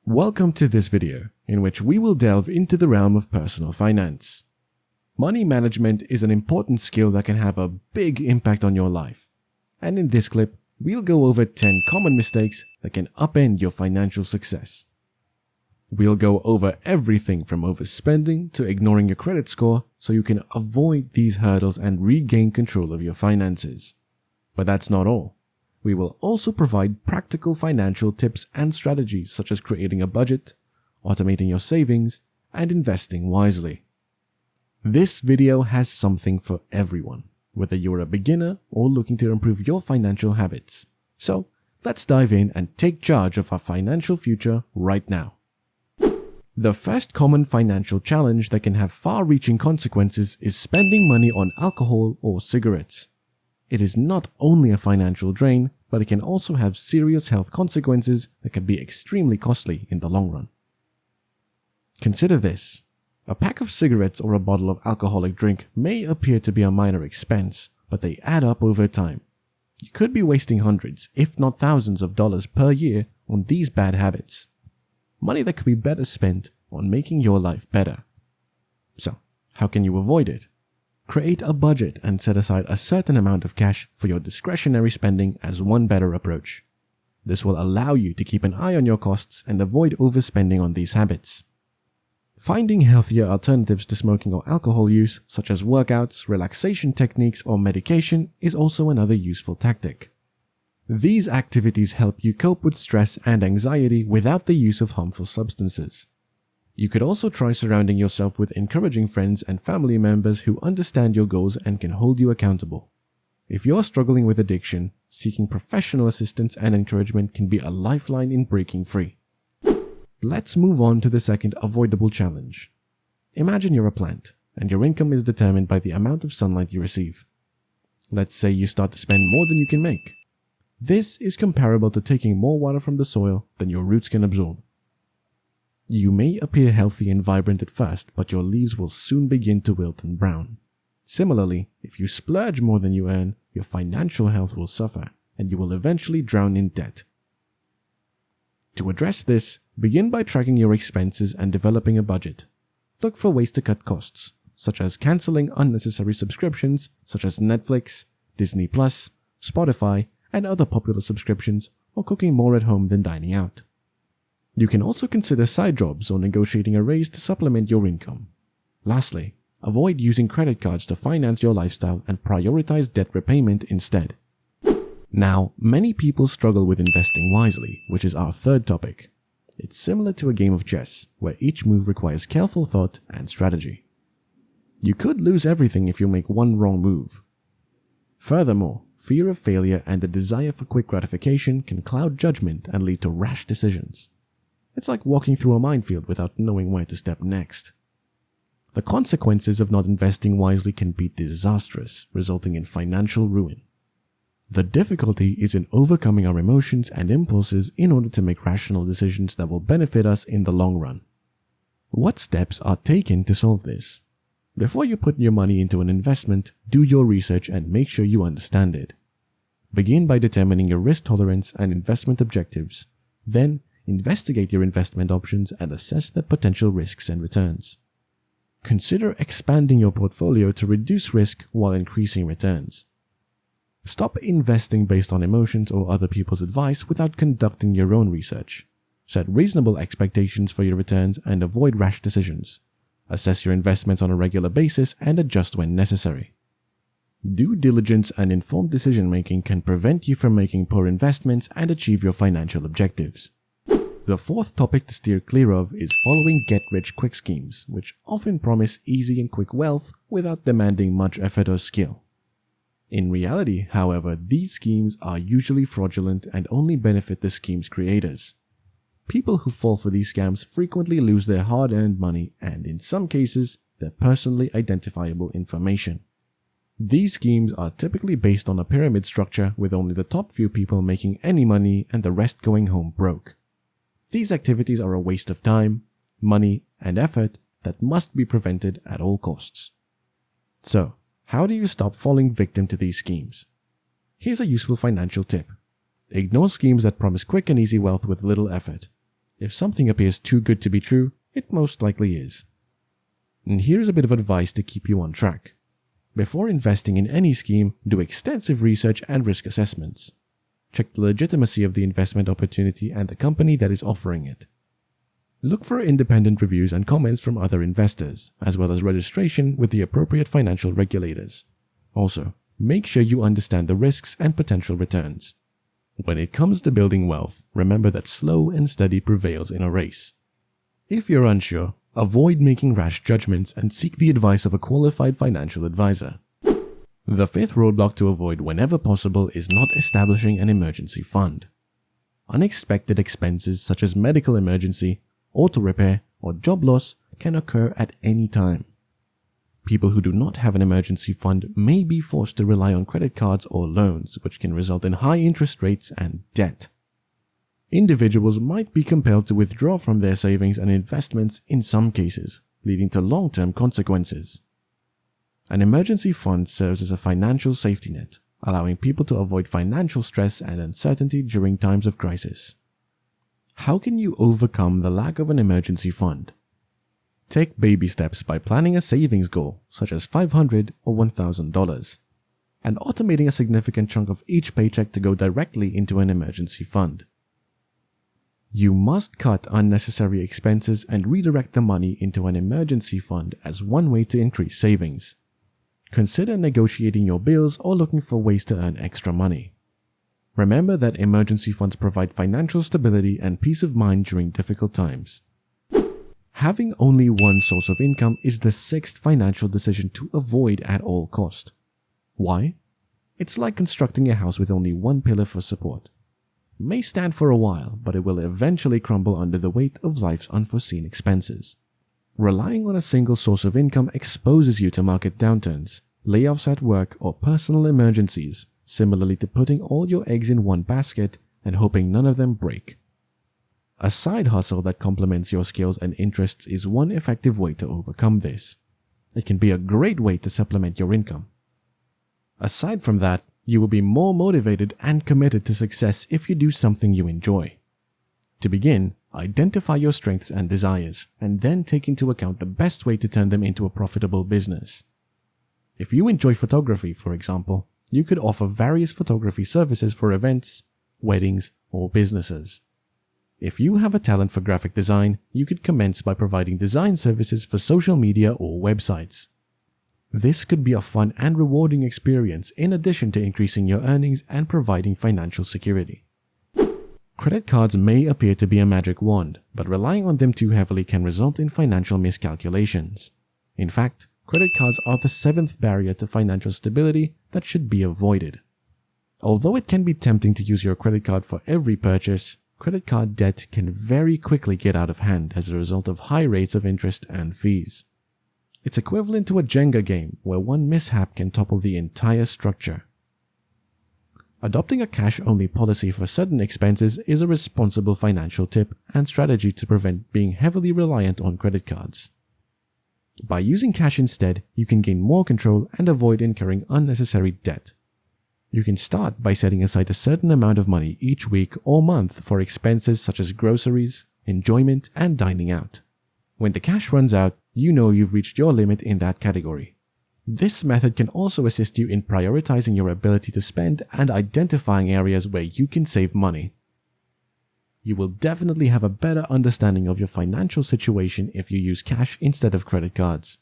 Welcome to this video, in which we will delve into the realm of personal finance. Money management is an important skill that can have a big impact on your life. And in this clip, we'll go over 10 common mistakes that can upend your financial success. We'll go over everything from overspending to ignoring your credit score so you can avoid these hurdles and regain control of your finances. But that's not all. We will also provide practical financial tips and strategies such as creating a budget, automating your savings, and investing wisely. This video has something for everyone, whether you're a beginner or looking to improve your financial habits. So, let's dive in and take charge of our financial future right now. The first common financial challenge that can have far-reaching consequences is spending money on alcohol or cigarettes. It is not only a financial drain, but it can also have serious health consequences that can be extremely costly in the long run. Consider this. A pack of cigarettes or a bottle of alcoholic drink may appear to be a minor expense, but they add up over time. You could be wasting hundreds, if not thousands of dollars per year on these bad habits. Money that could be better spent on making your life better. So, how can you avoid it? Create a budget and set aside a certain amount of cash for your discretionary spending as one better approach. This will allow you to keep an eye on your costs and avoid overspending on these habits. Finding healthier alternatives to smoking or alcohol use, such as workouts, relaxation techniques, or medication, is also another useful tactic. These activities help you cope with stress and anxiety without the use of harmful substances. You could also try surrounding yourself with encouraging friends and family members who understand your goals and can hold you accountable. If you're struggling with addiction, seeking professional assistance and encouragement can be a lifeline in breaking free. Let's move on to the second avoidable challenge. Imagine you're a plant, and your income is determined by the amount of sunlight you receive. Let's say you start to spend more than you can make. This is comparable to taking more water from the soil than your roots can absorb. You may appear healthy and vibrant at first, but your leaves will soon begin to wilt and brown. Similarly, if you splurge more than you earn, your financial health will suffer, and you will eventually drown in debt. To address this, begin by tracking your expenses and developing a budget. Look for ways to cut costs, such as canceling unnecessary subscriptions such as Netflix, Disney+, Spotify, and other popular subscriptions, or cooking more at home than dining out. You can also consider side jobs or negotiating a raise to supplement your income. Lastly, avoid using credit cards to finance your lifestyle and prioritize debt repayment instead. Now, many people struggle with investing wisely, which is our third topic. It's similar to a game of chess, where each move requires careful thought and strategy. You could lose everything if you make one wrong move. Furthermore, fear of failure and the desire for quick gratification can cloud judgment and lead to rash decisions. It's like walking through a minefield without knowing where to step next. The consequences of not investing wisely can be disastrous, resulting in financial ruin. The difficulty is in overcoming our emotions and impulses in order to make rational decisions that will benefit us in the long run. What steps are taken to solve this? Before you put your money into an investment, do your research and make sure you understand it. Begin by determining your risk tolerance and investment objectives. Then, investigate your investment options and assess their potential risks and returns. Consider expanding your portfolio to reduce risk while increasing returns. Stop investing based on emotions or other people's advice without conducting your own research. Set reasonable expectations for your returns and avoid rash decisions. Assess your investments on a regular basis and adjust when necessary. Due diligence and informed decision-making can prevent you from making poor investments and achieve your financial objectives. The fourth topic to steer clear of is following get-rich-quick schemes, which often promise easy and quick wealth without demanding much effort or skill. In reality, however, these schemes are usually fraudulent and only benefit the scheme's creators. People who fall for these scams frequently lose their hard-earned money and, in some cases, their personally identifiable information. These schemes are typically based on a pyramid structure with only the top few people making any money and the rest going home broke. These activities are a waste of time, money, and effort that must be prevented at all costs. So, how do you stop falling victim to these schemes? Here's a useful financial tip. Ignore schemes that promise quick and easy wealth with little effort. If something appears too good to be true, it most likely is. And here's a bit of advice to keep you on track. Before investing in any scheme, do extensive research and risk assessments. Check the legitimacy of the investment opportunity and the company that is offering it. Look for independent reviews and comments from other investors, as well as registration with the appropriate financial regulators. Also, make sure you understand the risks and potential returns. When it comes to building wealth, remember that slow and steady prevails in a race. If you're unsure, avoid making rash judgments and seek the advice of a qualified financial advisor. The fifth roadblock to avoid whenever possible is not establishing an emergency fund. Unexpected expenses such as medical emergency, auto repair, or job loss can occur at any time. People who do not have an emergency fund may be forced to rely on credit cards or loans, which can result in high interest rates and debt. Individuals might be compelled to withdraw from their savings and investments in some cases, leading to long-term consequences. An emergency fund serves as a financial safety net, allowing people to avoid financial stress and uncertainty during times of crisis. How can you overcome the lack of an emergency fund? Take baby steps by planning a savings goal, such as $500 or $1,000, and automating a significant chunk of each paycheck to go directly into an emergency fund. You must cut unnecessary expenses and redirect the money into an emergency fund as one way to increase savings. Consider negotiating your bills or looking for ways to earn extra money. Remember that emergency funds provide financial stability and peace of mind during difficult times. Having only one source of income is the sixth financial decision to avoid at all cost. Why? It's like constructing a house with only one pillar for support. It may stand for a while, but it will eventually crumble under the weight of life's unforeseen expenses. Relying on a single source of income exposes you to market downturns, layoffs at work, or personal emergencies, similarly to putting all your eggs in one basket and hoping none of them break. A side hustle that complements your skills and interests is one effective way to overcome this. It can be a great way to supplement your income. Aside from that, you will be more motivated and committed to success if you do something you enjoy. To begin, identify your strengths and desires, and then take into account the best way to turn them into a profitable business. If you enjoy photography, for example, you could offer various photography services for events, weddings, or businesses. If you have a talent for graphic design, you could commence by providing design services for social media or websites. This could be a fun and rewarding experience in addition to increasing your earnings and providing financial security. Credit cards may appear to be a magic wand, but relying on them too heavily can result in financial miscalculations. In fact, credit cards are the seventh barrier to financial stability that should be avoided. Although it can be tempting to use your credit card for every purchase, credit card debt can very quickly get out of hand as a result of high rates of interest and fees. It's equivalent to a Jenga game where one mishap can topple the entire structure. Adopting a cash-only policy for sudden expenses is a responsible financial tip and strategy to prevent being heavily reliant on credit cards. By using cash instead, you can gain more control and avoid incurring unnecessary debt. You can start by setting aside a certain amount of money each week or month for expenses such as groceries, enjoyment, and dining out. When the cash runs out, you know you've reached your limit in that category. This method can also assist you in prioritizing your ability to spend and identifying areas where you can save money. You will definitely have a better understanding of your financial situation if you use cash instead of credit cards.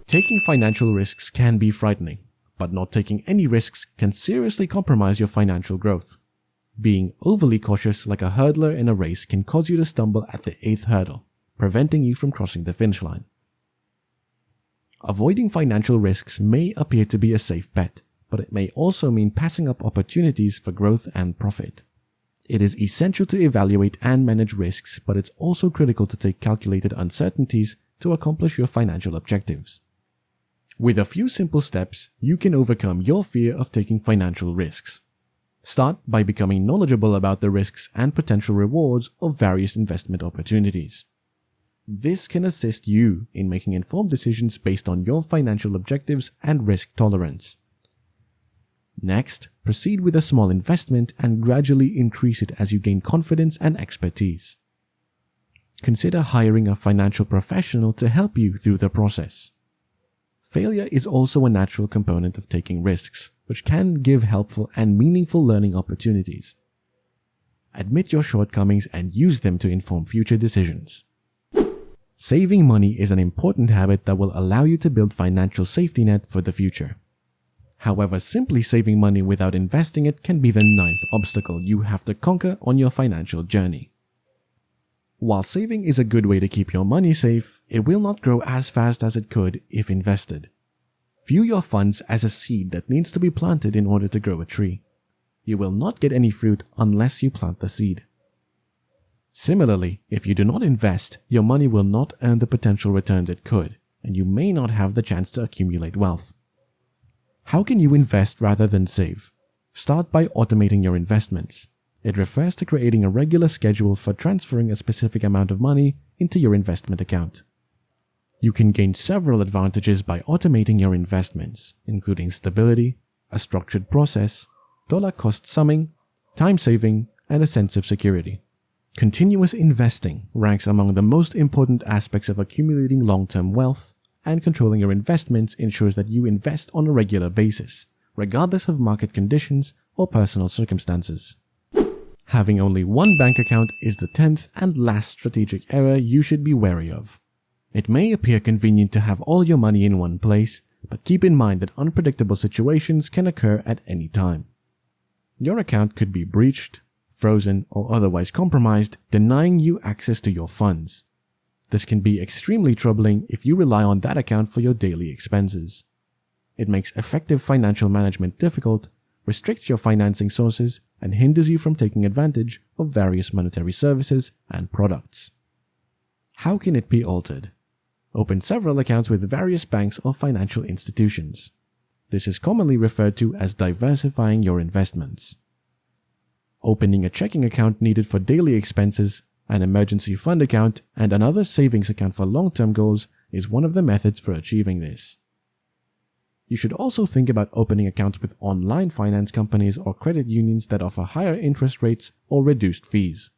Taking financial risks can be frightening, but not taking any risks can seriously compromise your financial growth. Being overly cautious like a hurdler in a race can cause you to stumble at the eighth hurdle, preventing you from crossing the finish line. Avoiding financial risks may appear to be a safe bet, but it may also mean passing up opportunities for growth and profit. It is essential to evaluate and manage risks, but it's also critical to take calculated uncertainties to accomplish your financial objectives. With a few simple steps, you can overcome your fear of taking financial risks. Start by becoming knowledgeable about the risks and potential rewards of various investment opportunities. This can assist you in making informed decisions based on your financial objectives and risk tolerance. Next, proceed with a small investment and gradually increase it as you gain confidence and expertise. consider hiring a financial professional to help you through the process. Failure is also a natural component of taking risks, which can give helpful and meaningful learning opportunities. Admit your shortcomings and use them to inform future decisions. Saving money is an important habit that will allow you to build financial safety net for the future. However, simply saving money without investing it can be the 9th obstacle you have to conquer on your financial journey. While saving is a good way to keep your money safe, it will not grow as fast as it could if invested. View your funds as a seed that needs to be planted in order to grow a tree. You will not get any fruit unless you plant the seed. Similarly, if you do not invest, your money will not earn the potential returns it could, and you may not have the chance to accumulate wealth. How can you invest rather than save? Start by automating your investments. It refers to creating a regular schedule for transferring a specific amount of money into your investment account. You can gain several advantages by automating your investments, including stability, a structured process, dollar-cost summing, time saving, and a sense of security. Continuous investing ranks among the most important aspects of accumulating long-term wealth, and controlling your investments ensures that you invest on a regular basis, regardless of market conditions or personal circumstances. Having only one bank account is the 10th and last strategic error you should be wary of. It may appear convenient to have all your money in one place, but keep in mind that unpredictable situations can occur at any time. Your account could be breached, frozen, or otherwise compromised, denying you access to your funds. This can be extremely troubling if you rely on that account for your daily expenses. It makes effective financial management difficult, restricts your financing sources, and hinders you from taking advantage of various monetary services and products. How can it be altered? Open several accounts with various banks or financial institutions. This is commonly referred to as diversifying your investments. Opening a checking account needed for daily expenses, an emergency fund account, and another savings account for long-term goals is one of the methods for achieving this. You should also think about opening accounts with online finance companies or credit unions that offer higher interest rates or reduced fees.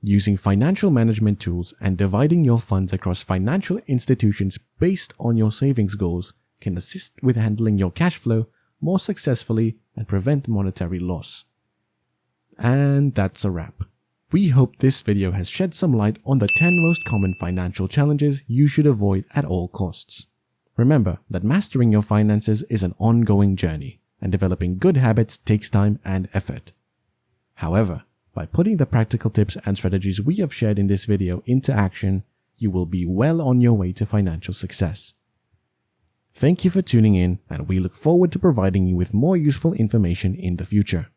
Using financial management tools and dividing your funds across financial institutions based on your savings goals can assist with handling your cash flow more successfully and prevent monetary loss. And that's a wrap. We hope this video has shed some light on the 10 most common financial challenges you should avoid at all costs. Remember that mastering your finances is an ongoing journey, and developing good habits takes time and effort. However, by putting the practical tips and strategies we have shared in this video into action, you will be well on your way to financial success. Thank you for tuning in, and we look forward to providing you with more useful information in the future.